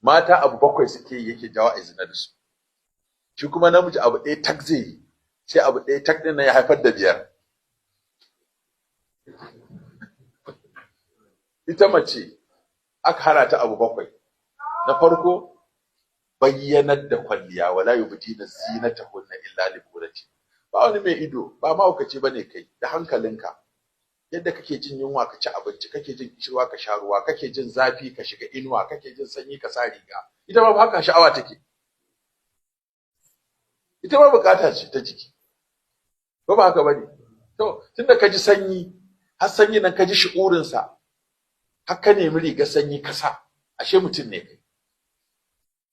mata abu bakwai suke yi yake jawo a zina da su, shi kuma namiji abu ɗaya tak zai yi, sai abu ɗaya tak ɗin nan ya haifar da 5. Ita mace aka hana ta abu bakwai. Na farko, bayyanar da kwalliya, wala yubdina zinatahunna illa li bu'ulati. Ba wani mai ido, ba mahaukaci bane kai, da hankalinka. Yadda kake jin yunwa ka ci abinci, kake jin kishirwa ka sha ruwa, kake jin zafi ka shiga inuwa, kake jin sanyi ka sa riga, ita ma haka sha'awa take. Ita ma bukata ce ta jiki, ba haka bane. To tunda ka ji sanyi, har sanyi nan ka ji shi'urin sa, har ka nemi riga sanyi ka sa, ashe mutum ne kai.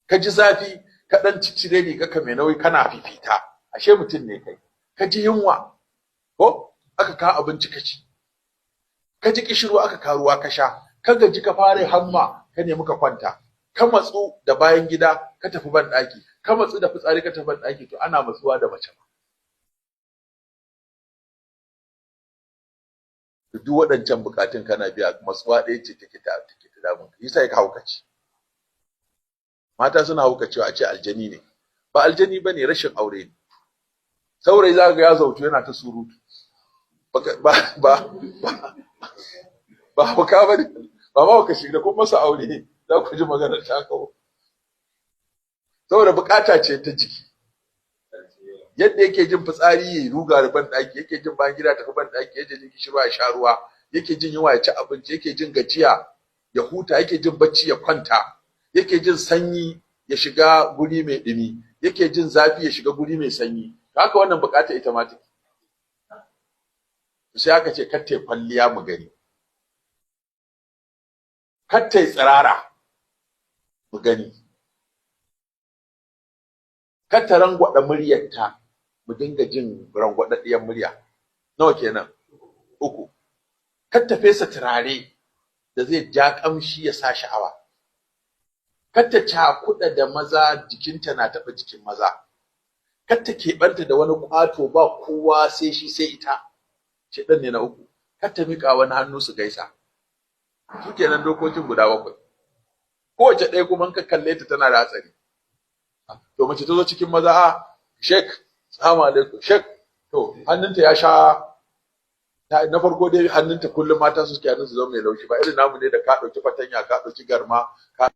Ka ji zafi, ka dan ciccire riga ka mai nauyi kana fifita, ashe mutum ne kai. Ka ji yunwa, ko aka kawo abinci ka ci. Ka ji kishirwa aka kawo ruwa ka sha, ka gaji ka fara hamma ka nemi ka kwanta, ka matsu da bayan gida ka tafi ban daki, ka matsu da fitsari ka tafi ban daki, to ana matsuwa da mace ba. Duk waɗancan bukatun kana biya, matsuwa ɗaya ce take ta damun ka, yasa ya haukace. Mata suna haukacewa a ce aljani ne, ba aljani bane, rashin aure ne. Saurayi za ga ya zautu yana ta surutu, ba hauka bane, ba ma hauka shi da kuma masa aure za ku ji maganar ta kawo. Saboda bukata ce ta jiki, yadda yake jin fitsari ya ruga da ban daki, yake jin bayan gida ta ban daki, yake jin kishirwa ya sha ruwa, yake jin yunwa ya ci abinci, yake jin gajiya ya huta, yake jin bacci ya kwanta, yake jin sanyi ya shiga guri mai dumi, yake jin zafi ya shiga guri mai sanyi. Haka wannan bukata ita ma take. Sai aka ce kar ta kwalliya mu gani, kar ta tsirara mu gani, kar ta rangwada muryarta mu dinga jin rangwadaddiyar murya. Nawa kenan? 3. Kar ta fesa turare da zai ja kamshi ya sa sha'awa. Kar ta cakuɗa da maza jikinta na taɓa jikin maza. Kar ta keɓanta da wani ƙwato ba kowa sai shi sai ita. Shedan ne na 3. Kar ta miƙa wani hannu su gaisa. Su kenan dokokin guda 7. Kowace ɗaya kuma ka kalle ta tana da hatsari. To mace ta zo cikin maza, Sheikh, assalamu alaikum, Sheikh, to hannunta ya sha, na farko dai hannunta kullum mata suke hannun su zama mai laushi, ba irin namu ne da ka ɗauki fatanya, ka ɗauki garma, ka